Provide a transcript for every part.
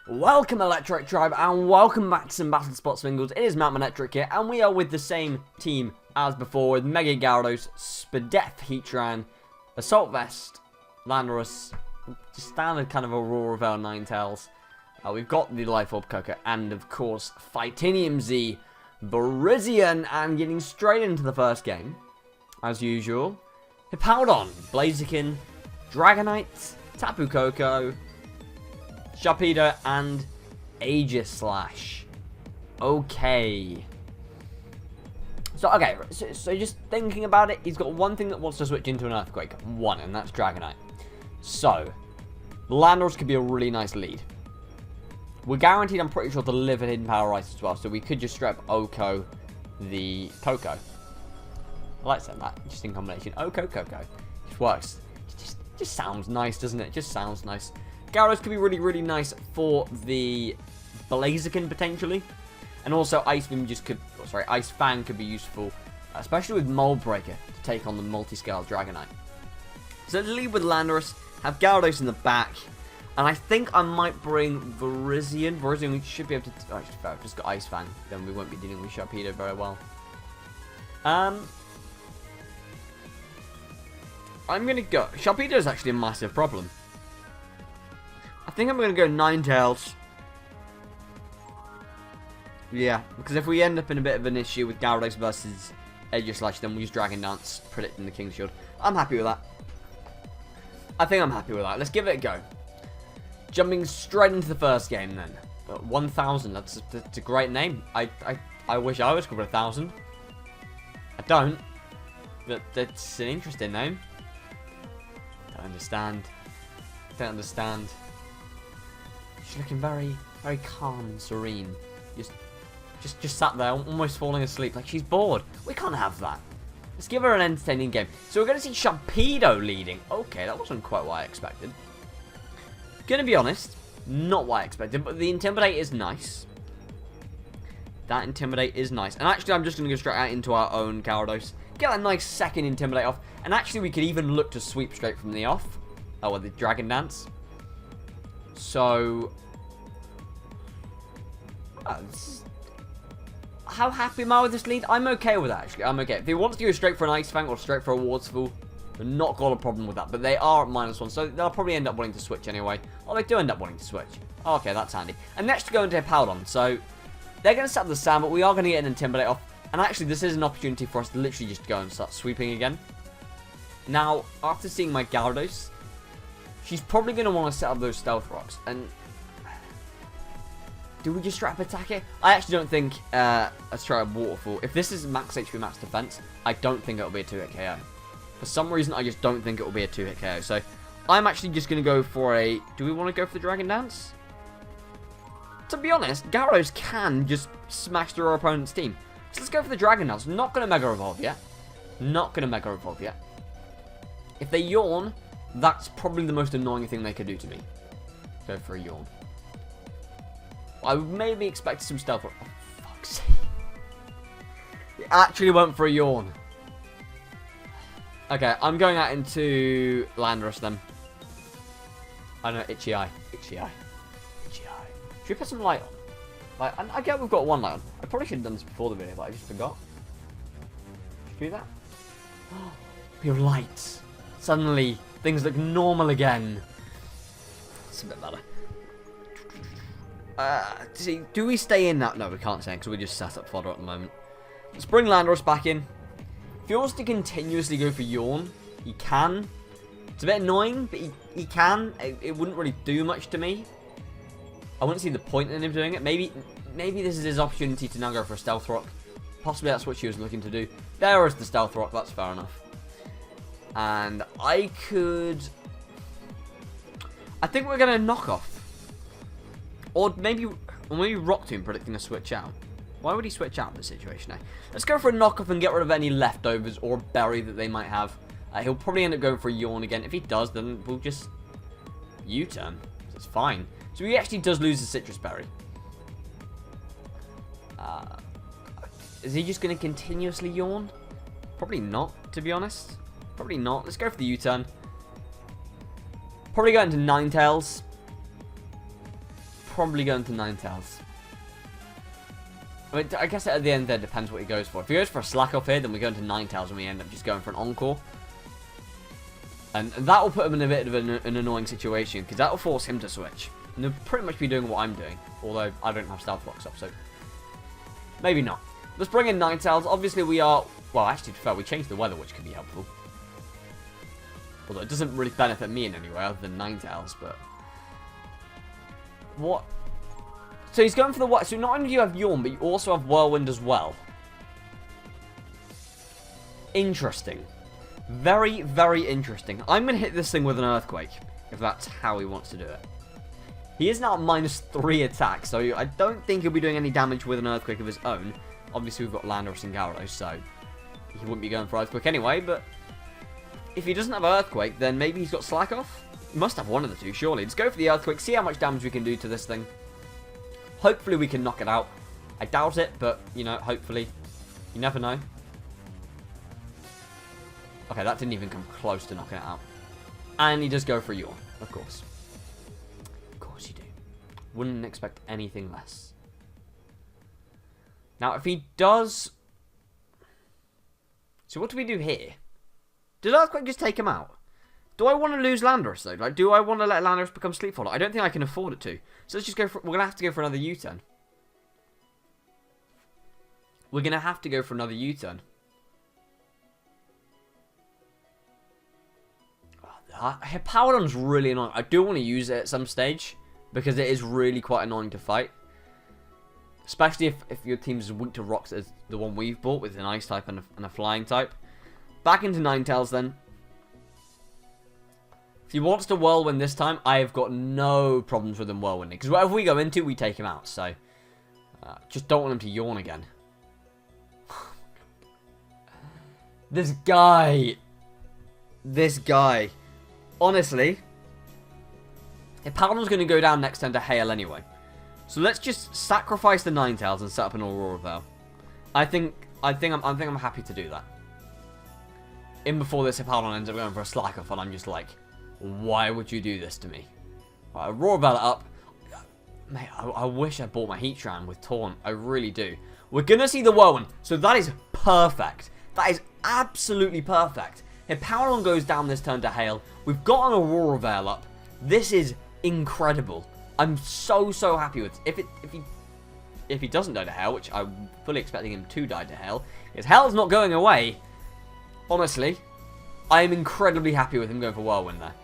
Welcome Electric Tribe and welcome back to some BattleSpot Swingles. It is MattManectric here and we are with the same team as before with Mega Gyarados, Spadef Heatran, Assault Vest, Landorus, just standard kind of Aurora Veil Ninetales. We've got the Life Orb Koko and of course Fightinium Z, Virizion, and getting straight into the first game as usual. Hippowdon, Blaziken, Dragonite, Tapu Koko, SHARPEDO, and Aegislash. Okay. So just thinking about it, he's got one thing that wants to switch into an Earthquake. One, and that's Dragonite. So, Landorus could be a really nice lead. We're guaranteed, I'm pretty sure, to live at Hidden Power Ice as well, so we could just strap Oko the Koko. I like saying that, just in combination. Oko, Koko. Just works. Just sounds nice, doesn't it? Just sounds nice. Gyarados could be really, really nice for the Blaziken, potentially. And also, Ice Fang could be useful, especially with Mold Breaker, to take on the multi-scale Dragonite. So, to lead with Landorus, have Gyarados in the back, and I think I might bring Virizion. Virizion should be able to... Oh, I've just got Ice Fang, then we won't be dealing with SHARPEDO very well. I'm going to go... SHARPEDO is actually a massive problem. I think I'm going to go Ninetales. Yeah, because if we end up in a bit of an issue with Gyarados versus Aegislash, then we'll use Dragon Dance, predicting the King's Shield. I'm happy with that. I think I'm happy with that. Let's give it a go. Jumping straight into the first game then. 1000, that's a great name. I wish I was called 1000. I don't. But that's an interesting name. Don't understand. Don't understand. She's looking very, very calm and serene. Just sat there, almost falling asleep, like she's bored. We can't have that. Let's give her an entertaining game. So we're going to see SHARPEDO leading. Okay, that wasn't quite what I expected. Gonna be honest, not what I expected, but the Intimidate is nice. That Intimidate is nice. And actually, I'm just going to go straight out into our own Gyarados. Get a nice second Intimidate off. And actually, we could even look to sweep straight from the off. Oh, with the Dragon Dance. So, how happy am I with this lead? I'm okay with that, actually. I'm okay. If he wants to go straight for an Ice Fang or straight for a Waterfall, I've not got a problem with that. But they are at -1, so they'll probably end up wanting to switch anyway. Or they do end up wanting to switch. Okay, that's handy. And next to go into Hippowdon. So, they're going to set up the sand, but we are going to get an Intimidate off. And actually, this is an opportunity for us to literally just go and start sweeping again. Now, after seeing my Gyarados, she's probably going to want to set up those Stealth Rocks. And do we just strap attack it? I actually don't think let's try a Waterfall. If this is max HP, max defense, I don't think it'll be a 2-hit KO. For some reason, I just don't think it'll be a 2-hit KO. So, I'm actually just going to go for a... Do we want to go for the Dragon Dance? To be honest, Gyarados can just smash through our opponent's team. So, let's go for the Dragon Dance. Not going to Mega Evolve yet. Not going to Mega Evolve yet. If they yawn, that's probably the most annoying thing they could do to me. Go for a yawn. I would maybe expect some stealth. Oh, fuck's sake. He actually went for a yawn. Okay, I'm going out into Landorus then. I don't know, itchy eye. Itchy eye. Itchy eye. Should we put some light on? Like, I get we've got one light on. I probably should have done this before the video, but I just forgot. Should we do that? We have lights. Suddenly, things look normal again. It's a bit better. See, do we stay in that? No, we can't stay in because we just set up fodder at the moment. Let's bring Landorus back in. If he wants to continuously go for Yawn, he can. It's a bit annoying, but he can. It wouldn't really do much to me. I wouldn't see the point in him doing it. Maybe this is his opportunity to now go for a Stealth Rock. Possibly that's what she was looking to do. There is the Stealth Rock. That's fair enough. And I think we're going to knock off. Or maybe Rock Tomb predicting a switch out. Why would he switch out in this situation now? Let's go for a knockoff and get rid of any leftovers or berry that they might have. He'll probably end up going for a Yawn again. If he does, then we'll just U-turn. That's fine. So he actually does lose the Citrus Berry. Is he just going to continuously Yawn? Probably not, to be honest. Probably not. Let's go for the U-turn. Probably go into Ninetales. probably going to Ninetales. I mean, I guess at the end there depends what he goes for. If he goes for a slack off here, then we go into Ninetales and we end up just going for an Encore. And that will put him in a bit of an annoying situation, because that will force him to switch. And he'll pretty much be doing what I'm doing, although I don't have Stealth Rocks up, so maybe not. Let's bring in Ninetales. Obviously we are, well, actually to be fair, we changed the weather, which could be helpful. Although it doesn't really benefit me in any way other than Ninetales, but... What? So he's going for the what? So not only do you have Yawn, but you also have Whirlwind as well. Interesting. Very, very interesting. I'm going to hit this thing with an Earthquake, if that's how he wants to do it. He is now at -3 attack, so I don't think he'll be doing any damage with an Earthquake of his own. Obviously, we've got Landorus and Gyarados, so he wouldn't be going for Earthquake anyway, but if he doesn't have Earthquake, then maybe he's got Slack Off? He must have one of the two, surely. Let's go for the Earthquake, see how much damage we can do to this thing. Hopefully we can knock it out. I doubt it, but, you know, hopefully. You never know. Okay, that didn't even come close to knocking it out. And he does go for a Yawn, of course. Of course you do. Wouldn't expect anything less. Now, if he does... So what do we do here? Did Earthquake just take him out? Do I want to lose Landorus, though? Like, do I want to let Landorus become Sleepwalker? I don't think I can afford it to. So let's just go for... We're going to have to go for another U-turn. We're going to have to go for another U-turn. Hippowdon's really annoying. I do want to use it at some stage, because it is really quite annoying to fight. Especially if your team's as weak to rocks as the one we've bought, with an Ice type and a Flying type. Back into Ninetales then. If he wants to Whirlwind this time, I have got no problems with him Whirlwinding. Because whatever we go into, we take him out. So, just don't want him to Yawn again. This guy. Honestly, Hippowdon's going to go down next turn to Hail anyway. So let's just sacrifice the Ninetales and set up an Aurora Veil. I think I'm happy to do that. In before this, Hippowdon ends up going for a Slack Off, and I'm just like, why would you do this to me? Right, Aurora Veil up. Mate, I wish I bought my Heatran with Taunt. I really do. We're going to see the Whirlwind. So that is perfect. That is absolutely perfect. Hippowdon goes down this turn to Hail. We've got an Aurora Veil up. This is incredible. I'm so happy with it. If he doesn't die to Hail, which I'm fully expecting him to die to Hail, because Hail's not going away. Honestly, I am incredibly happy with him going for Whirlwind there.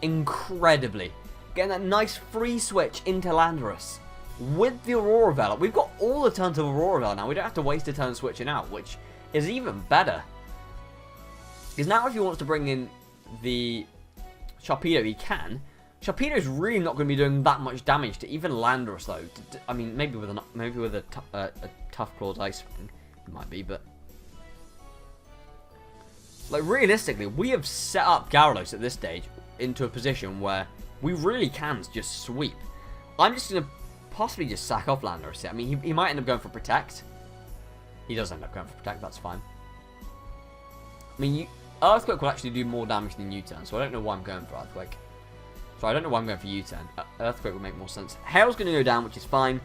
Incredibly. Getting that nice free switch into Landorus with the Aurora Veil up. We've got all the turns of Aurora Veil now. We don't have to waste a turn switching out, which is even better. Because now if he wants to bring in the Sharpedo, he can. Sharpedo is really not going to be doing that much damage to even Landorus, though. I mean, maybe with a Tough Claws Ice Fang, it might be, but like realistically, we have set up Gyarados at this stage into a position where we really can just sweep. I'm just going to possibly just sack off Landorus. I mean, he might end up going for Protect. He does end up going for Protect. That's fine. I mean, Earthquake will actually do more damage than U-turn, so I don't know why I'm going for Earthquake. So I don't know why I'm going for U-turn. Earthquake would make more sense. Hail's going to go down, which is fine.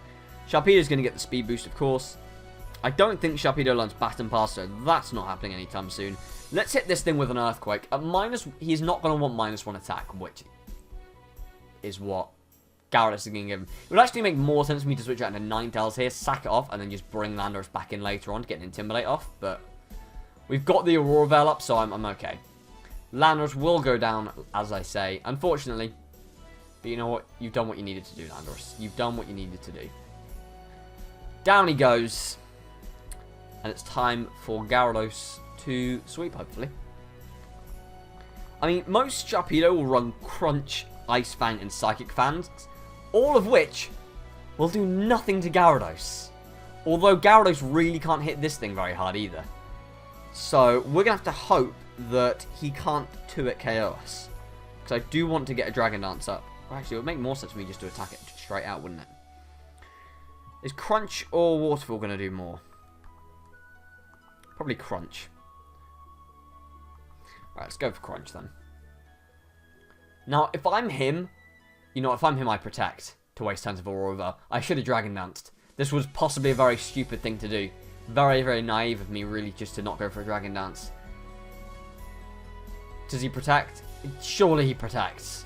Sharpedo's going to get the speed boost, of course. I don't think Sharpedo learns Baton Pass, so that's not happening anytime soon. Let's hit this thing with an Earthquake. He's not going to want -1 attack, which is what Gyarados is going to give him. It would actually make more sense for me to switch out into Ninetales here, sack it off, and then just bring Landorus back in later on to get an Intimidate off, but we've got the Aurora Veil up, so I'm okay. Landorus will go down, as I say, unfortunately. But you know what? You've done what you needed to do, Landorus. You've done what you needed to do. Down he goes. And it's time for Gyarados to sweep, hopefully. I mean, most Sharpedo will run Crunch, Ice Fang, and Psychic Fangs, all of which will do nothing to Gyarados. Although Gyarados really can't hit this thing very hard either. So we're going to have to hope that he can't 2-hit KO us. Because I do want to get a Dragon Dance up. Well, actually, it would make more sense for me just to attack it straight out, wouldn't it? Is Crunch or Waterfall going to do more? Probably Crunch. Alright, let's go for Crunch then. Now, if I'm him, I protect. to waste turns of Aurora Veil. I should have Dragon Danced. This was possibly a very stupid thing to do. Very, very naive of me, really, just to not go for a Dragon Dance. Does he protect? Surely he protects.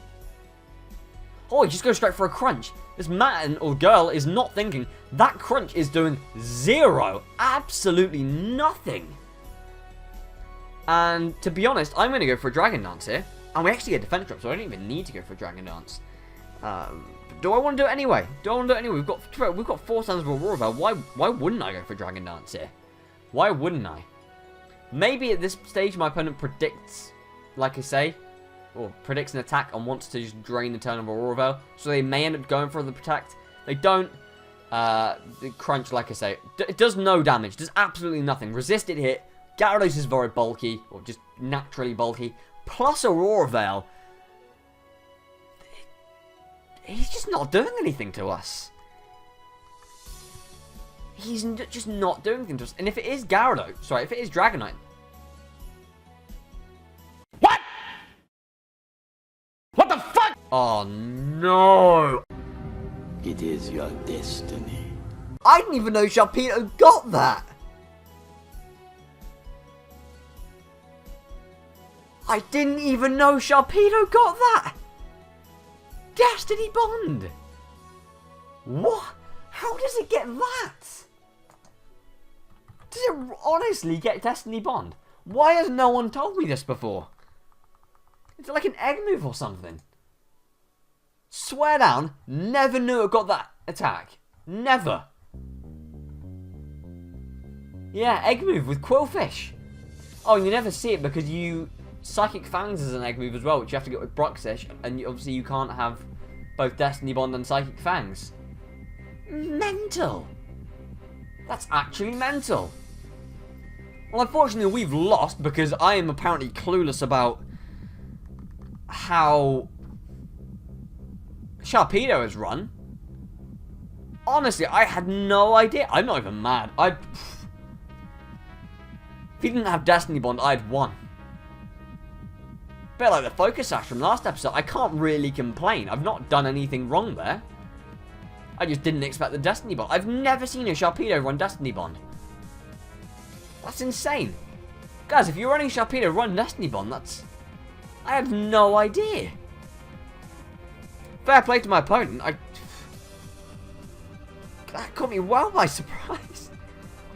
Oh, he just goes straight for a crunch. This man or girl is not thinking. That crunch is doing 0. Absolutely nothing. And to be honest, I'm going to go for a Dragon Dance here. And we actually get defense drop, so I don't even need to go for a Dragon Dance. Do I want to do it anyway? We've got 4 turns of Aurora Veil. Why wouldn't I go for Dragon Dance here? Why wouldn't I? Maybe at this stage my opponent predicts, like I say, or predicts an attack and wants to just drain the turn of Aurora Veil, so they may end up going for the protect. They don't. The crunch, like I say, it does no damage. Does absolutely nothing. Resisted hit. Gyarados is very bulky, or just naturally bulky. Plus Aurora Veil. He's just not doing anything to us. He's just not doing anything to us. And if it is Gyarados, sorry, if it is Dragonite. What? What the fuck? Oh no. It is your destiny. I didn't even know Sharpedo got that. I didn't even know Sharpedo got that. Destiny Bond. What? How does it get that? Does it honestly get Destiny Bond? Why has no one told me this before? It's like an egg move or something. Swear down, never knew it got that attack. Never. Yeah, egg move with Quillfish. Oh, you never see it because you... Psychic Fangs is an egg move as well, which you have to get with Bruxish, and obviously you can't have both Destiny Bond and Psychic Fangs. Mental. That's actually mental. Well, unfortunately, we've lost because I am apparently clueless about how Sharpedo is run. Honestly, I had no idea. I'm not even mad. If he didn't have Destiny Bond, I'd won. Bit like the Focus Sash from last episode. I can't really complain. I've not done anything wrong there. I just didn't expect the Destiny Bond. I've never seen a Sharpedo run Destiny Bond. That's insane. Guys, if you're running Sharpedo run Destiny Bond, that's... I have no idea. Fair play to my opponent. That caught me well by surprise.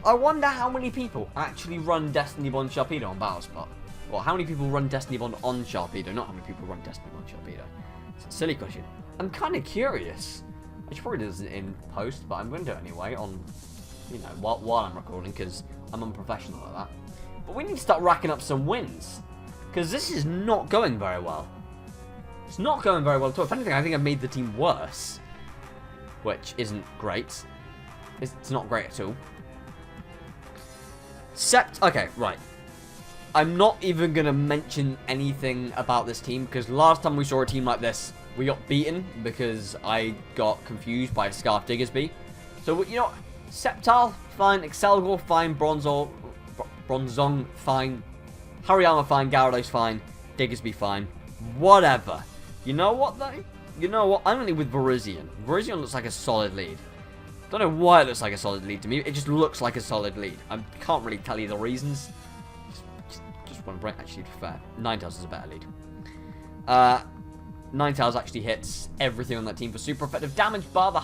I wonder how many people actually run Destiny Bond Sharpedo on BattleSpot. Well, how many people run Destiny Bond on Sharpedo? Not how many people run Destiny Bond Sharpedo. It's a silly question. I'm kind of curious. I should probably do this in post, but I'm going to do it anyway on, you know, while I'm recording, because I'm unprofessional like that. But we need to start racking up some wins, because this is not going very well. It's not going very well at all. If anything, I think I've made the team worse, which isn't great. It's not great at all. Okay, right. I'm not even going to mention anything about this team, because last time we saw a team like this, we got beaten because I got confused by Scarf Diggersby. So, you know, Sceptile, fine. Excelgor, fine. Bronzong, fine. Hariyama, fine. Gyarados, fine. Diggersby, fine. Whatever. You know what, though? You know what? I'm only with Virizion. Virizion looks like a solid lead. Don't know why it looks like a solid lead to me. It just looks like a solid lead. I can't really tell you the reasons. Just one break. Actually, to be fair, Ninetales is a better lead. Ninetales actually hits everything on that team for super effective damage, bar the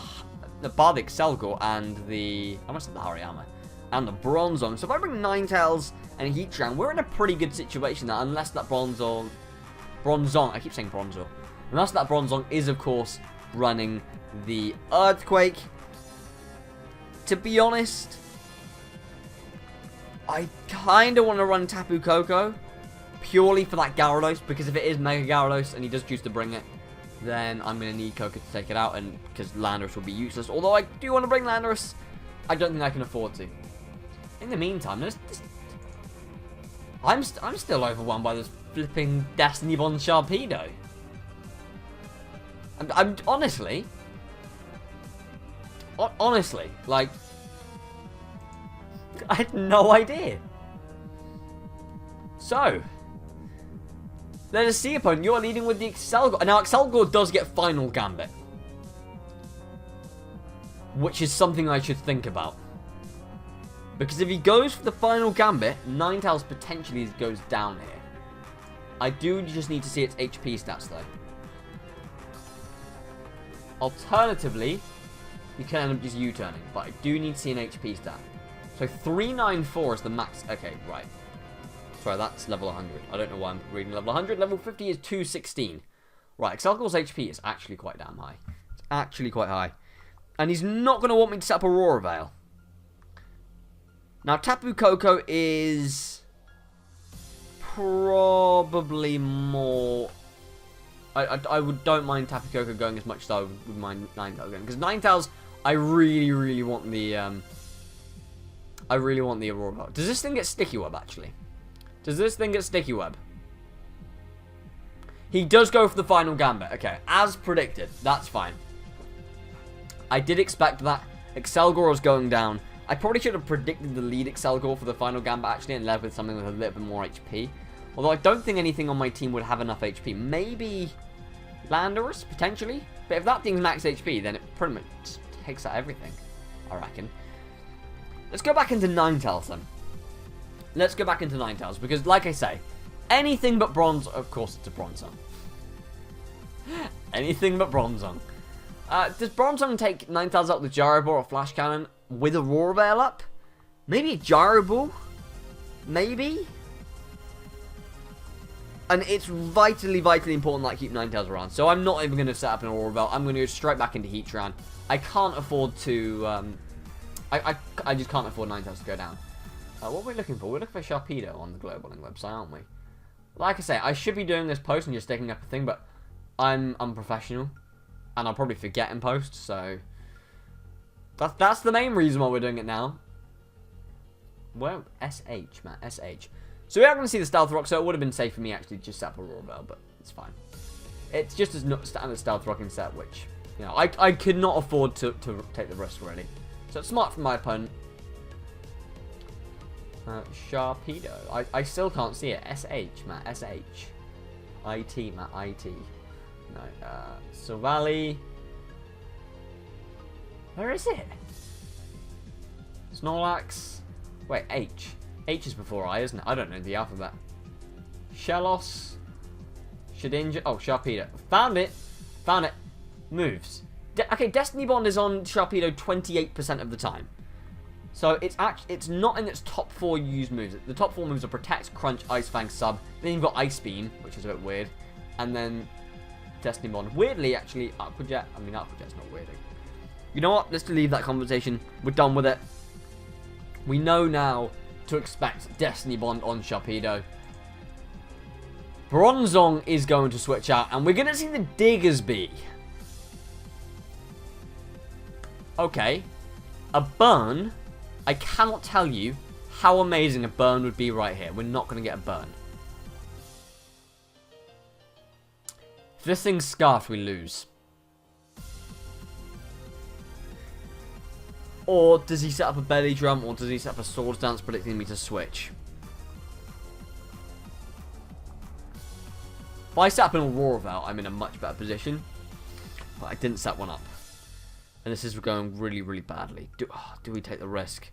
Excelgor and the... I must have the Hariyama. And the Bronzong. So if I bring Ninetales and Heatran, we're in a pretty good situation now, unless that Bronzong... I keep saying Bronzor. Unless that Bronzong is, of course, running the Earthquake. To be honest, I kind of want to run Tapu Koko. Purely for that Gyarados, because if it is Mega Gyarados and he does choose to bring it, then I'm going to need Koko to take it out, and because Landorus will be useless. Although I do want to bring Landorus, I don't think I can afford to. In the meantime, I'm still overwhelmed by this flipping Destiny Bond Sharpedo. I'm honestly, like, I had no idea. So, let us see, opponent. You're leading with the Excelgor. Now, Excelgor does get Final Gambit. which is something I should think about. Because if he goes for the final Gambit, Ninetales potentially goes down here. I do just need to see its HP stats, though. Alternatively, you can end up just U-turning, but I do need to see an HP stat. So 394 is the max. Okay, right. Sorry, that's level 100. I don't know why I'm reading level 100. Level 50 is 216. Right, Excelgor's HP is actually quite damn high. It's actually quite high. And he's not going to want me to set up Aurora Veil. Now, Tapu Koko is probably more... I don't mind Tapu Koko going as much as I would mind Ninetales going. Because Ninetales, I really want the... I really want the Aurora Veil. Does this thing get Sticky Web, actually? Does this thing get Sticky Web? He does go for the final Gambit. Okay, as predicted. That's fine. I did expect that. Excelgor was going down. I probably should have predicted the lead Excelgor for the final Gambit, actually, and led with something with a little bit more HP. Although I don't think anything on my team would have enough HP. Maybe Landorus, potentially? But if that thing's max HP, then it pretty much takes out everything, I reckon. Let's go back into Ninetales, then. Let's go back into Ninetales, because, like I say, anything but Bronze... Of course, it's a Bronzong. Anything but Bronzong. Does Bronzong take Ninetales out with Gyro Ball or Flash Cannon with Aurora Veil up? Maybe a Gyro Ball? Maybe? And it's vitally important that I keep Ninetales around. So I'm not even going to set up an Aurora Veil. I'm going to go straight back into Heatran. I can't afford to... I just can't afford Ninetales to go down. What are we looking for? We're looking for Sharpedo on the Global Link website, aren't we? Like I say, I should be doing this post and just taking up a thing, but I'm unprofessional. And I'll probably forget in post, so... That's the main reason why we're doing it now. Well, SH, man, SH. So we are going to see the Stealth Rock, so it would have been safe for me actually to just set up a Aurora Veil, but it's fine. It's just as standard Stealth Rock set, which, you know, I could not afford to take the risk, really. So it's smart from my opponent. Sharpedo. I still can't see it. SH, Matt. SH. IT, Matt. IT. No. Silvally. Where is it? Snorlax. Wait, H. H is before I, isn't it? I don't know the alphabet. Shellos. Shedinja. Oh, Sharpedo. Found it. Found it. Moves. Okay, Destiny Bond is on Sharpedo 28% of the time. So it's not in its top 4 used moves. The top 4 moves are Protect, Crunch, Ice Fang, Sub. Then you've got Ice Beam, which is a bit weird. And then Destiny Bond. Weirdly, actually, Aqua Jet. I mean, Aqua Jet's not weird. You know what? Let's leave that conversation. We're done with it. We know now to expect Destiny Bond on Sharpedo. Bronzong is going to switch out, and we're going to see the Diggersby. Okay. A burn. I cannot tell you how amazing a burn would be right here. We're not going to get a burn. If this thing's scarfed, we lose. Or does he set up a belly drum, or does he set up a swords dance predicting me to switch? If I set up an Aurora Veil, I'm in a much better position. But I didn't set one up. And this is going really badly. Do we take the risk?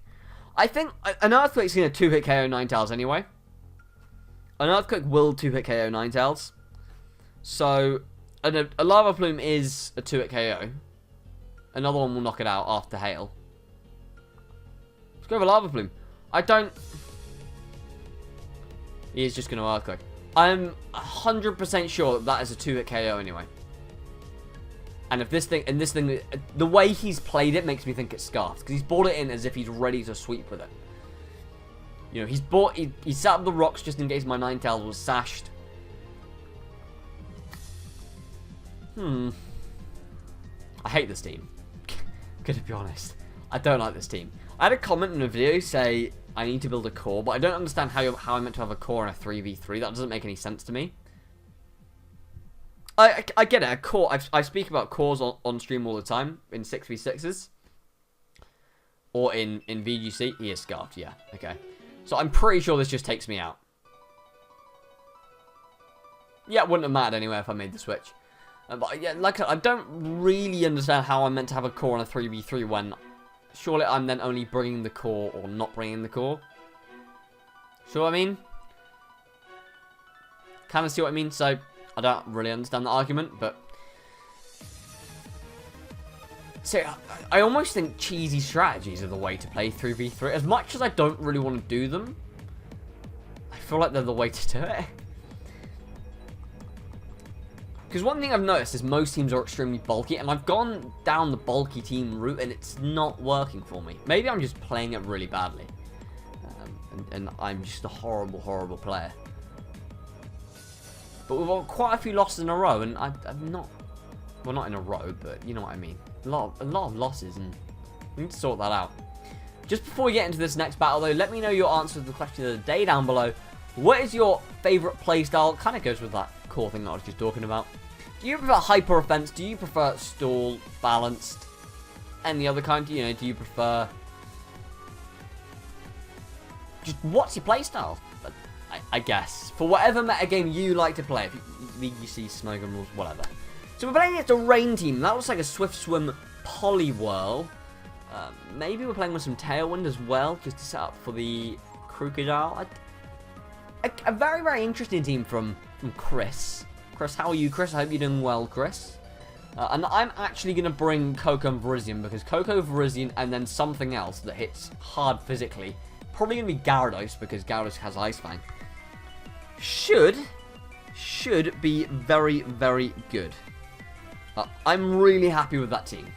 I think an Earthquake's going to 2-hit KO Ninetales anyway. An Earthquake will 2-hit KO Ninetales. So, a Lava Plume is a 2-hit KO. Another one will knock it out after Hail. Let's go with Lava Plume. He is just going to Earthquake. I'm 100% sure that is a 2-hit KO anyway. And if this thing, the way he's played it makes me think it's scarfed. Because he's brought it in as if he's ready to sweep with it. You know, he set up the rocks just in case my Ninetales was sashed. I hate this team. Gonna be honest. I don't like this team. I had a comment in a video say I need to build a core, but I don't understand how I'm meant to have a core in a 3v3. That doesn't make any sense to me. I get it, a core. I speak about cores on stream all the time in 6v6s. Or in VGC. He is scarfed, yeah. Okay. So I'm pretty sure this just takes me out. Yeah, it wouldn't have mattered anyway if I made the switch. But yeah, like I don't really understand how I'm meant to have a core on a 3v3 when surely I'm then only bringing the core or not bringing the core. See what I mean? Kind of see what I mean. So I don't really understand the argument, but so I almost think cheesy strategies are the way to play 3v3. As much as I don't really want to do them, I feel like they're the way to do it. Because one thing I've noticed is most teams are extremely bulky, and I've gone down the bulky team route, and it's not working for me. Maybe I'm just playing it really badly, and I'm just a horrible, horrible player. But we've got quite a few losses in a row, and I'm not, well, not in a row, but you know what I mean. A lot of losses, and we need to sort that out. Just before we get into this next battle, though, let me know your answer to the question of the day down below. What is your favourite playstyle? Kind of goes with that core thing that I was just talking about. Do you prefer hyper offense? Do you prefer stall, balanced, any other kind? You know, do you prefer? Just what's your playstyle? I guess for whatever metagame you like to play. If you see Smogon rules, whatever. So we're playing against a rain team. That looks like a Swift Swim Poliwhirl. Maybe we're playing with some Tailwind as well, just to set up for the Crocodile. A very, very interesting team from Chris. Chris, how are you, Chris? I hope you're doing well, Chris. And I'm actually going to bring Koko and Virizion, because Koko, Virizion, and then something else that hits hard physically. Probably going to be Gyarados, because Gyarados has Ice Fang. Should be very, very good. I'm really happy with that team.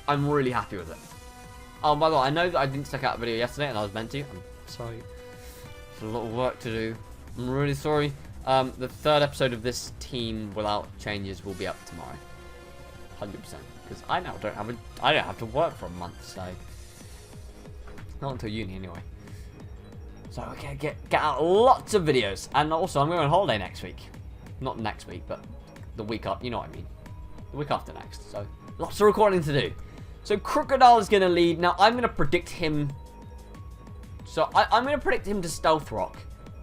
I'm really happy with it. Oh, by the way, I know that I didn't check out a video yesterday, and I was meant to. I'm sorry. There's a lot of work to do. I'm really sorry. The third episode of this team without changes will be up tomorrow. 100%. Because I now don't have to work for a month, so not until uni anyway. So we're gonna get out lots of videos, and also I'm going on holiday next week. Not next week, but the week up. You know what I mean. The week after next. So lots of recording to do. So Crocodile is gonna lead. Now I'm gonna predict him. So I'm gonna predict him to Stealth Rock,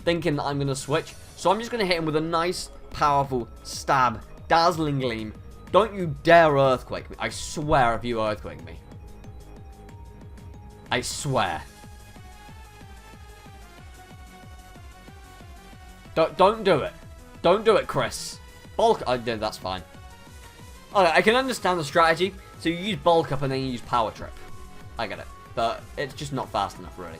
thinking that I'm gonna switch. So I'm just going to hit him with a nice, powerful stab. Dazzling Gleam. Don't you dare Earthquake me. I swear if you Earthquake me. I swear. Don't do it. Don't do it, Chris. Bulk. Oh, yeah, that's fine. Okay, I can understand the strategy. So you use Bulk Up and then you use Power Trip. I get it. But it's just not fast enough, really.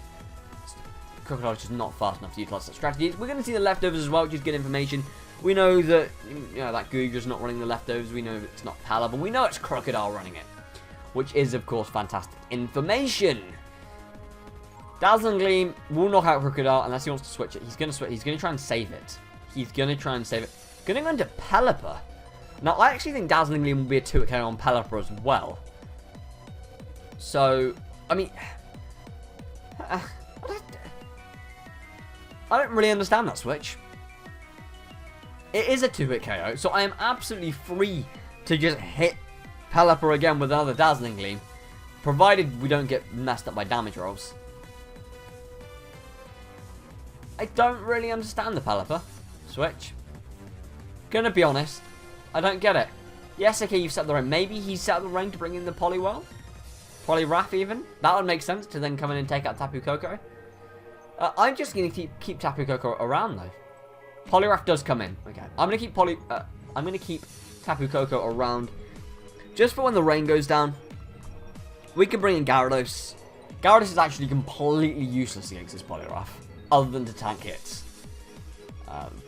Crocodile's just not fast enough to utilize that strategy. We're going to see the leftovers as well, which is good information. We know that, you know, that Guga's not running the leftovers. We know it's not Pala, but we know it's Crocodile running it, which is, of course, fantastic information. Dazzling Gleam will knock out Crocodile unless he wants to switch it. He's going to switch. He's going to try and save it. He's going to try and save it. Going to go into Pelipper. Now, I actually think Dazzling Gleam will be a 2-hit KO on Pelipper as well. So, I mean, I don't really understand that switch. It is a 2-hit KO, so I am absolutely free to just hit Pelipper again with another Dazzling Gleam, provided we don't get messed up by damage rolls. I don't really understand the Pelipper switch. Gonna be honest, I don't get it. Yes, okay, you've set the range. Maybe he set the range to bring in the Poliwhirl? Poliwrath even? That would make sense to then come in and take out Tapu Koko. I'm just going to keep Tapu Koko around though. Poliwrath does come in. Okay, I'm going to keep Tapu Koko around just for when the rain goes down. We can bring in Gyarados. Gyarados is actually completely useless against this Poliwrath, other than to tank hits.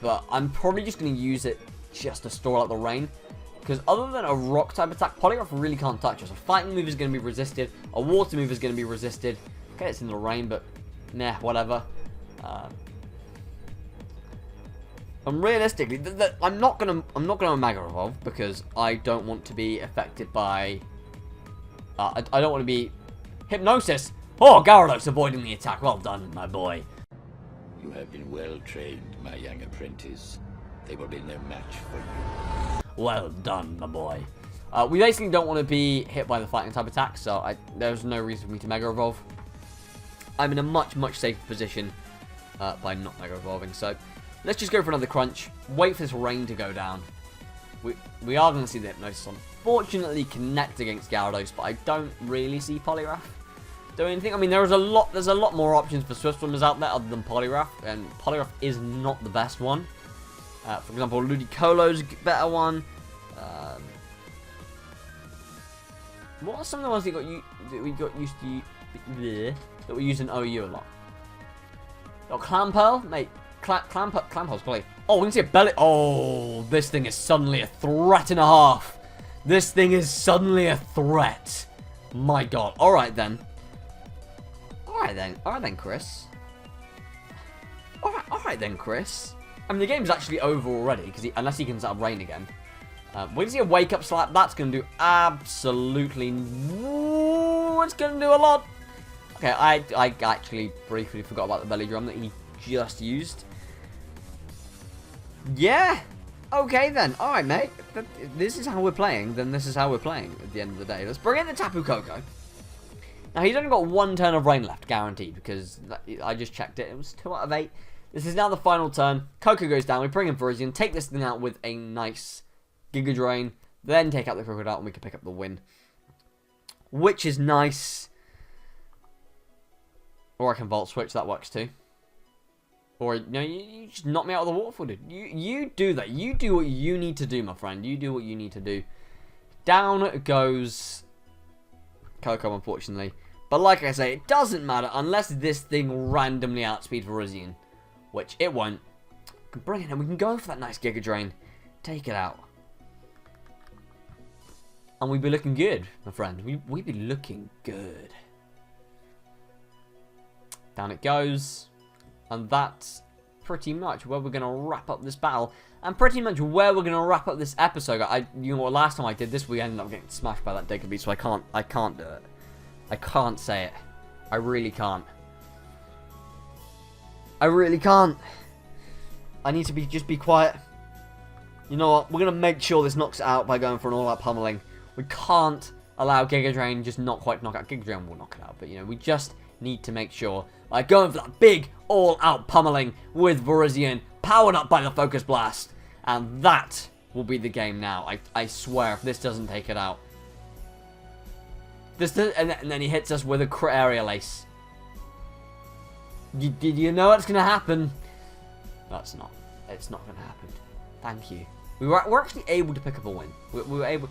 But I'm probably just going to use it just to store out the rain, because other than a rock type attack, Poliwrath really can't touch us. A fighting move is going to be resisted. A water move is going to be resisted. Okay, it's in the rain, but nah, whatever. And realistically, I'm not gonna Mega Evolve because I don't want to be affected by. I don't want to be Hypnosis. Oh, Gyarados avoiding the attack. Well done, my boy. You have been well trained, my young apprentice. They will be no match for you. Well done, my boy. We basically don't want to be hit by the fighting type attack, so there's no reason for me to Mega Evolve. I'm in a much, much safer position by not Mega Evolving, so let's just go for another crunch. Wait for this rain to go down. we are going to see the Hypnosis unfortunately connect against Gyarados, but I don't really see Poliwrath doing anything. I mean, there's a lot more options for Swift Swimmers out there other than Poliwrath, and Poliwrath is not the best one. For example, Ludicolo's a better one. What are some of the ones that we got used to that we use in OU a lot? Got Clamperl, mate. Clamperl's great. Oh, we can see a belly. Oh, this thing is suddenly a threat and a half. This thing is suddenly a threat. My God. All right then. All right then, Chris. All right then, Chris. I mean, the game's actually over already because unless he can set up rain again. We can see a wake up slap. That's going to do absolutely. It's going to do a lot. Okay, I actually briefly forgot about the belly drum that he just used. Yeah. Okay then. All right, mate. This is how we're playing. Then this is how we're playing at the end of the day. Let's bring in the Tapu Koko. Now he's only got 1 turn of rain left, guaranteed, because I just checked it. It was 2 out of 8. This is now the final turn. Koko goes down. We bring in Virizion, take this thing out with a nice Giga Drain, then take out the Crocodile, and we can pick up the win, which is nice. Or I can Volt Switch. That works too. Or, you know, you just knock me out of the waterfall, dude. You do that. You do what you need to do, my friend. You do what you need to do. Down goes Koko, unfortunately. But like I say, it doesn't matter unless this thing randomly outspeeds Virizion, which it won't. We can bring it in. We can go for that nice Giga Drain. Take it out. And we'd be looking good, my friend. We'd be looking good. Down it goes. And that's pretty much where we're going to wrap up this battle. And pretty much where we're going to wrap up this episode. You know what, last time I did this, we ended up getting smashed by that Digger Beat, so I can't do it. I can't say it. I really can't. I really can't. I need to just be quiet. You know what, we're going to make sure this knocks it out by going for an all-out pummeling. We can't allow Giga Drain just not quite knock out. Giga Drain will knock it out, but you know, we just need to make sure, like, going for that big all-out pummeling with Virizion, powered up by the Focus Blast, and that will be the game now. I swear, if this doesn't take it out, and then he hits us with a crit aerial ace. Did you know it's gonna happen? No, it's not. It's not gonna happen. Thank you. We're actually able to pick up a win. We were able.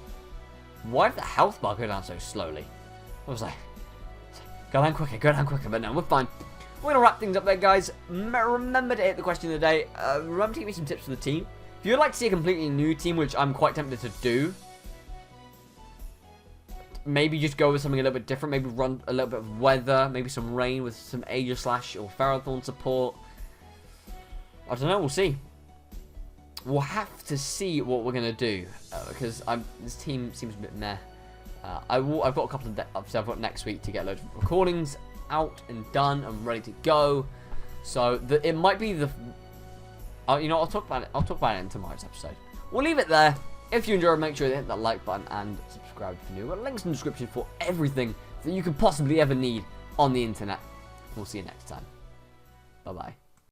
Why did the health bar go down so slowly? I was like, go down quicker, but no, we're fine. We're going to wrap things up there, guys. Remember to hit the question of the day. Remember to give me some tips for the team. If you'd like to see a completely new team, which I'm quite tempted to do, maybe just go with something a little bit different. Maybe run a little bit of weather, maybe some rain with some Aegislash or Ferrothorn support. I don't know, we'll see. We'll have to see what we're going to do, because this team seems a bit meh. I've got a couple of I've got next week to get loads of recordings out and done and ready to go. So it might be the. You know, I'll talk about it in tomorrow's episode. We'll leave it there. If you enjoyed, make sure to hit that like button and subscribe if you're new. We've got links in the description for everything that you could possibly ever need on the internet. We'll see you next time. Bye bye.